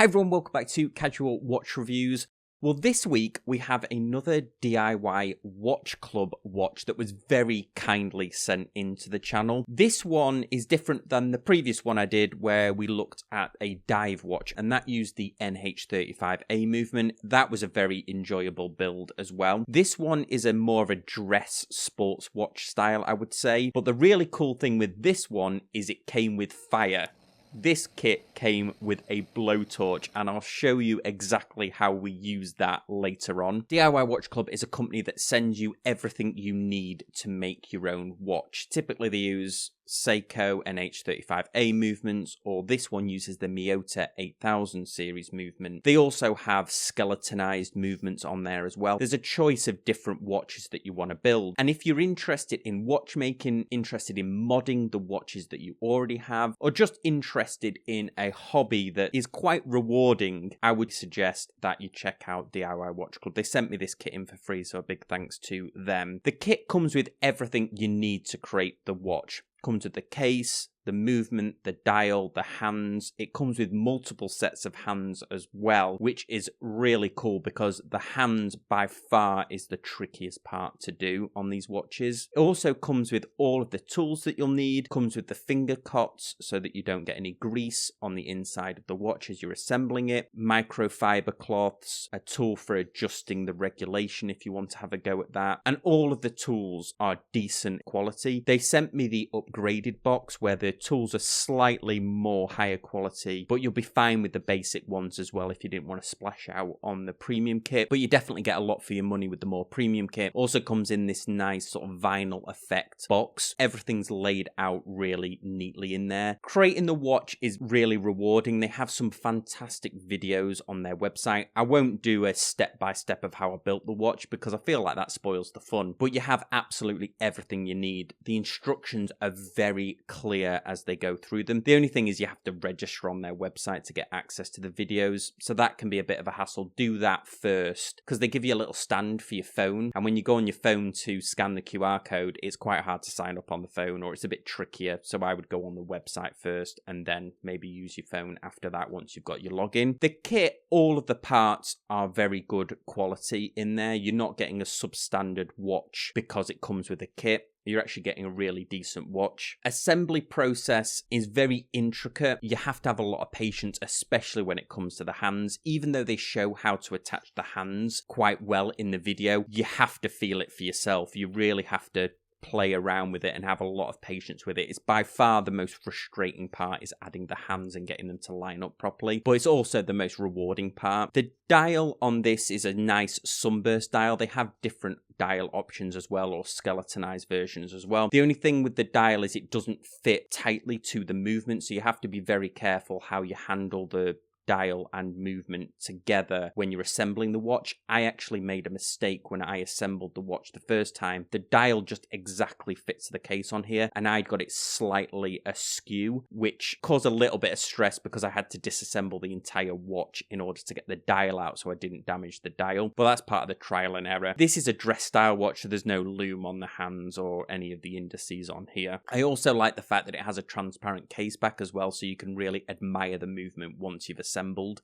Hi everyone, welcome back to Casual Watch Reviews. Well, this week we have another DIY watch club watch that was very kindly sent into the channel. This one is different than the previous one I did where we looked at a dive watch, and that used the NH35A movement. That was a very enjoyable build as well. This one is a more of a dress sports watch style, I would say, but the really cool thing with this one is it came with fire. This kit came with a blowtorch, and I'll show you exactly how we use that later on. DIY Watch Club is a company that sends you everything you need to make your own watch. Typically they use Seiko NH35A movements, or this one uses the Miyota 8000 series movement. They also have skeletonized movements on there as well. There's a choice of different watches that you want to build, and if you're interested in watchmaking, interested in modding the watches that you already have, or just interested in a hobby that is quite rewarding, I would suggest that you check out DIY Watch Club. They sent me this kit in for free, so a big thanks to them. The kit comes with everything you need to create the watch. Comes with the case, the movement, the dial, the hands. It comes with multiple sets of hands as well, which is really cool because the hands by far is the trickiest part to do on these watches. It also comes with all of the tools that you'll need. Comes with the finger cots so that you don't get any grease on the inside of the watch as you're assembling it. Microfiber cloths, a tool for adjusting the regulation if you want to have a go at that. And all of the tools are decent quality. They sent me the upgraded box where the tools are slightly more higher quality, but you'll be fine with the basic ones as well if you didn't want to splash out on the premium kit, but you definitely get a lot for your money with the more premium kit. Also comes in this nice sort of vinyl effect box. Everything's laid out really neatly in there. Creating the watch is really rewarding. They have some fantastic videos on their website. I won't do a step-by-step of how I built the watch because I feel like that spoils the fun, but you have absolutely everything you need. The instructions are very clear as they go through them. The only thing is you have to register on their website to get access to the videos, so that can be a bit of a hassle. Do that first because they give you a little stand for your phone, and when you go on your phone to scan the QR code, it's quite hard to sign up on the phone, or it's a bit trickier, so I would go on the website first and then maybe use your phone after that once you've got your login. The kit, all of the parts are very good quality in there. You're not getting a substandard watch because it comes with a kit. You're actually getting a really decent watch. Assembly process is very intricate. You have to have a lot of patience, especially when it comes to the hands. Even though they show how to attach the hands quite well in the video, you have to feel it for yourself. You really have to play around with it and have a lot of patience with it. It's by far the most frustrating part is adding the hands and getting them to line up properly, but it's also the most rewarding part. The dial on this is a nice sunburst dial. They have different dial options as well, or skeletonized versions as well. The only thing with the dial is it doesn't fit tightly to the movement, so you have to be very careful how you handle the dial and movement together when you're assembling the watch. I actually made a mistake when I assembled the watch the first time. The dial just exactly fits the case on here, and I'd got it slightly askew, which caused a little bit of stress because I had to disassemble the entire watch in order to get the dial out so I didn't damage the dial, but that's part of the trial and error. This is a dress style watch, so there's no loom on the hands or any of the indices on here. I also like the fact that it has a transparent case back as well, so you can really admire the movement once you've assembled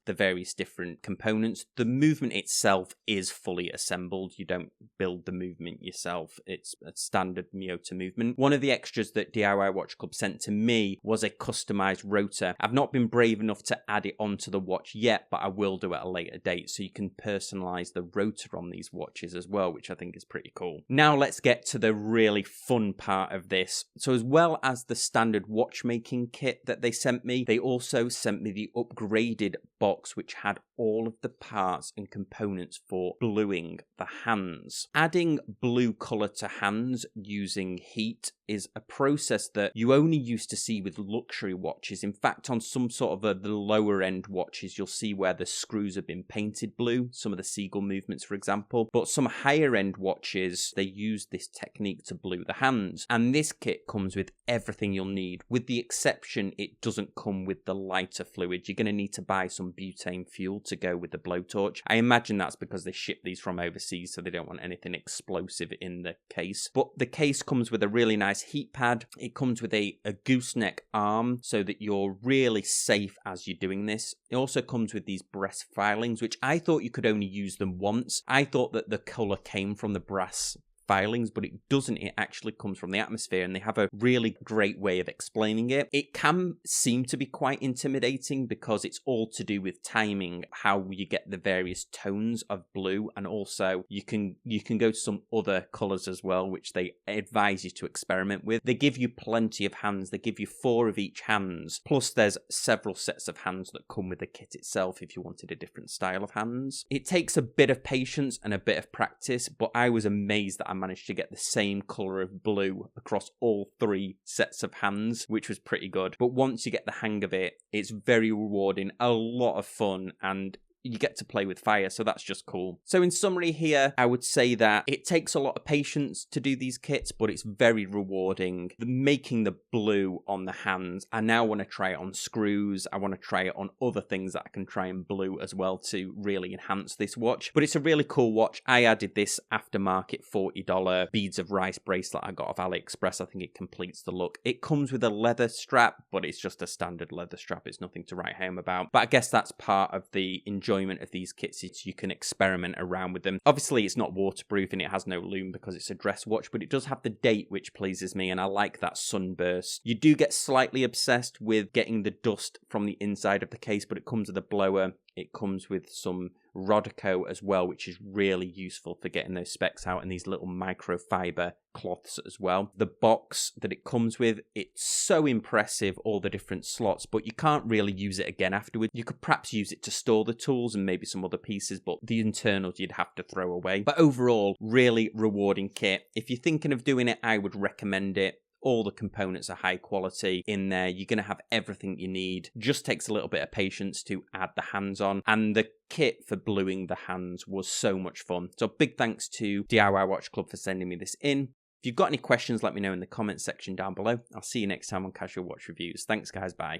the various different components. The movement itself is fully assembled. You don't build the movement yourself. It's a standard Miyota movement. One of the extras that DIY Watch Club sent to me was a customized rotor. I've not been brave enough to add it onto the watch yet, but I will do at a later date, so you can personalize the rotor on these watches as well, which I think is pretty cool. Now let's get to the really fun part of this. So as well as the standard watchmaking kit that they sent me, they also sent me the upgraded box which had all of the parts and components for bluing the hands. Adding blue color to hands using heat is a process that you only used to see with luxury watches. In fact, on some sort of the lower end watches, you'll see where the screws have been painted blue, some of the seagull movements, for example. But some higher end watches, they use this technique to blue the hands. And this kit comes with everything you'll need, with the exception it doesn't come with the lighter fluid. You're going to need to buy some butane fuel to go with the blowtorch. I imagine that's because they ship these from overseas, so they don't want anything explosive in the case. But the case comes with a really nice heat pad. It comes with a gooseneck arm so that you're really safe as you're doing this. It also comes with these brass filings, which I thought you could only use them once. I thought that the colour came from the brass filings, but it doesn't. It actually comes from the atmosphere, and they have a really great way of explaining it. It can seem to be quite intimidating because it's all to do with timing, how you get the various tones of blue, and also you can go to some other colours as well, which they advise you to experiment with. They give you plenty of hands. They give you 4 of each hands, plus there's several sets of hands that come with the kit itself if you wanted a different style of hands. It takes a bit of patience and a bit of practice, but I was amazed that I managed to get the same colour of blue across all 3 sets of hands, which was pretty good. But once you get the hang of it, it's very rewarding, a lot of fun, and you get to play with fire, so that's just cool. So in summary here, I would say that it takes a lot of patience to do these kits, but it's very rewarding. Making the blue on the hands, I now want to try it on screws. I want to try it on other things that I can try and blue as well to really enhance this watch. But it's a really cool watch. I added this aftermarket $40 beads of rice bracelet I got off AliExpress. I think it completes the look. It comes with a leather strap, but it's just a standard leather strap. It's nothing to write home about. But I guess that's part of the enjoyment of these kits, is you can experiment around with them. Obviously it's not waterproof and it has no lume because it's a dress watch, but it does have the date, which pleases me, and I like that sunburst. You do get slightly obsessed with getting the dust from the inside of the case, but it comes with a blower. It comes with some Rotor as well, which is really useful for getting those specks out, and these little microfiber cloths as well. The box that it comes with, it's so impressive, all the different slots, but you can't really use it again afterwards. You could perhaps use it to store the tools and maybe some other pieces, but the internals you'd have to throw away. But overall, really rewarding kit. If you're thinking of doing it, I would recommend it. All the components are high quality in there. You're going to have everything you need. Just takes a little bit of patience to add the hands on. And the kit for bluing the hands was so much fun. So big thanks to DIY Watch Club for sending me this in. If you've got any questions, let me know in the comments section down below. I'll see you next time on Casual Watch Reviews. Thanks guys, bye.